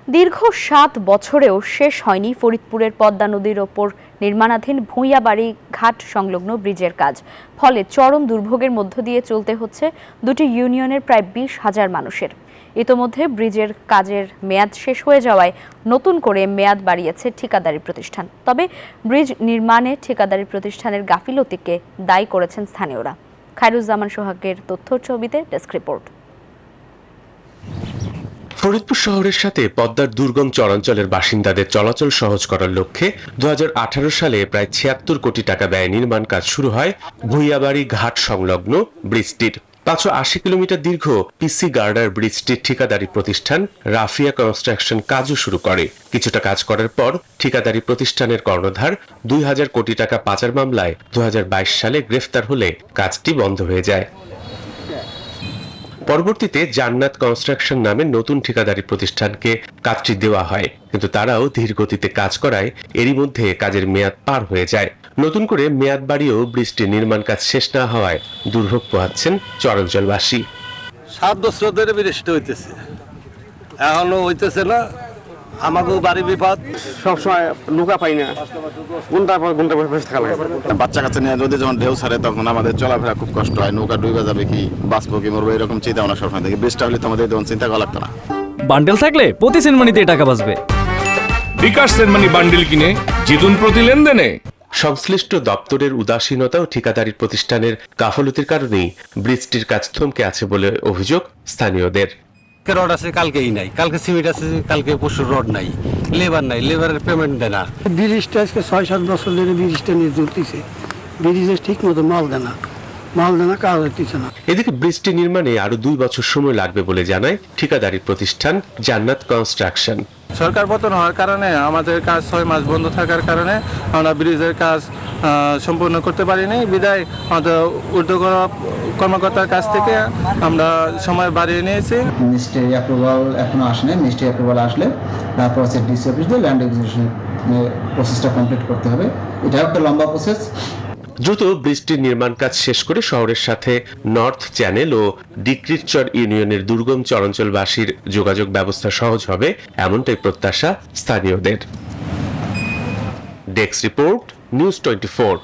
দীর্ঘ ৭ বছরেও শেষ হয়নি ফরিদপুরের পদ্মা নদীর ওপর নির্মাণাধীন ভূঁইয়াবাড়ি ঘাট সংলগ্ন ব্রিজের কাজ। ফলে চরম দুর্ভোগের মধ্য দিয়ে চলতে হচ্ছে দুটি ইউনিয়নের প্রায় ২০,০০০ মানুষের। ইতোমধ্যে ব্রিজের কাজের মেয়াদ শেষ হয়ে যাওয়ায় নতুন করে মেয়াদ বাড়িয়েছে ঠিকাদারি প্রতিষ্ঠান। তবে ব্রিজ নির্মাণে ঠিকাদারি প্রতিষ্ঠানের গাফিলতিকে দায়ী করেছেন স্থানীয়রা। খায়রুজ্জামান সোহাগের তথ্য ছবিতে ডেস্ক রিপোর্ট। ফরিদপুর শহরের সাথে পদ্মার দুর্গম চরাঞ্চলের বাসিন্দাদের চলাচল সহজ করার লক্ষ্যে ২০১৮ সালে প্রায় ৭৬ কোটি টাকা ব্যয়ে নির্মাণ কাজ শুরু হয় ভূঁইয়াবাড়ি ঘাট সংলগ্ন ব্রিজটির। ৫৮০ কিলোমিটার দীর্ঘ পিসি গার্ডার ব্রিজটির ঠিকাদারি প্রতিষ্ঠান রাফিয়া কনস্ট্রাকশন কাজও শুরু করে। কিছুটা কাজ করার পর ঠিকাদারি প্রতিষ্ঠানের কর্ণধার ২,০০০ কোটি টাকা পাচার মামলায় ২০২২ সালে গ্রেফতার হলে কাজটি বন্ধ হয়ে যায়। পরবর্তীতে জান্নাত কনস্ট্রাকশন নামে নতুন ঠিকাদারি প্রতিষ্ঠানকে কাজটি দেওয়া হয়, কিন্তু তারাও ধীর গতিতে কাজ করায় এরই মধ্যে কাজের মেয়াদ পার হয়ে যায়। নতুন করে মেয়াদ বাড়িয়েও ব্রিজটির নির্মাণ কাজ শেষ না হওয়ায় দুর্ভোগ পোহাচ্ছেন চরাঞ্চলবাসী। ৭ বছর ধরে বৃষ্টি হইতেছে, এখনো হইতেছে না। আমাকেও বাড়ি বিপদ, সবসময় নৌকা পাই না, ঘন্টার পর ঘন্টা বসে থাকা লাগে। বাচ্চা কাচ্চা নিয়ে নদী যখন ঢেউ ছাড়ে তখন আমাদের চলাফেরা খুব কষ্ট হয়। নৌকা ডুবে যাবে কি, বাঁচবো কি মরবো, এরকম চিন্তা ভাবনা সবসময় থাকে। বৃষ্টি হলে তো আমাদের তখন চিন্তা করা লাগতো না। বান্ডেল থাকলে প্রতি সেনমানিতে টাকা বাঁচবে। বিকাশ সেনমানি বান্ডেল কিনে জিতুন প্রতি লেনদেনে। সংশ্লিষ্ট দপ্তরের উদাসীনতা ও ঠিকাদারি প্রতিষ্ঠানের গাফলতির কারণেই ব্রিজটির কাজ থমকে আছে বলে অভিযোগ স্থানীয়দের। রড আছে কালকেই নাই, কালকে সিমেন্ট আছে কালকে পরশু রড নাই, লেবার নাই, লেবারের পেমেন্ট দেয় না। ব্রিজটা আজকে ৬-৭ বছর ধরে ব্রিজটা নিয়ে চলতেছে, ব্রিজে ঠিক মতো মাল দেয় না, কাজ হচ্ছে না। এদিকে ব্রিজটি নির্মাণে আরো ২ বছর সময় লাগবে বলে জানায় ঠিকাদারি প্রতিষ্ঠান জান্নাত কনস্ট্রাকশন। সরকার পতন হওয়ার কারণে আমাদের কাজ ৬ মাস বন্ধ থাকার কারণে আমরা ব্রিজের কাজ সম্পূর্ণ করতে পারিনি। বিদায় আমাদের ঊর্ধ্বতন কর্মকর্তার কাছ থেকে আমরা সময় বাড়িয়ে নিয়েছি। মিনিস্ট্রি অ্যাপ্রুভাল এখনো আসেনি। মিনিস্ট্রি অ্যাপ্রুভাল আসলে তারপর ডিসি অফিস দিয়ে ল্যান্ড এক্সিকিউশন প্রসেসটা কমপ্লিট করতে হবে। এটা একটা লম্বা প্রসেস। দ্রুত ব্রিজটির নির্মাণ কাজ শেষ করে শহরের সাথে নর্থ চ্যানেল ও ডিক্রিটচর ইউনিয়নের দুর্গম চরাঞ্চলবাসীর যোগাযোগ ব্যবস্থা সহজ হবে, এমনটাই প্রত্যাশা স্থানীয়দের। Desk report, news 24।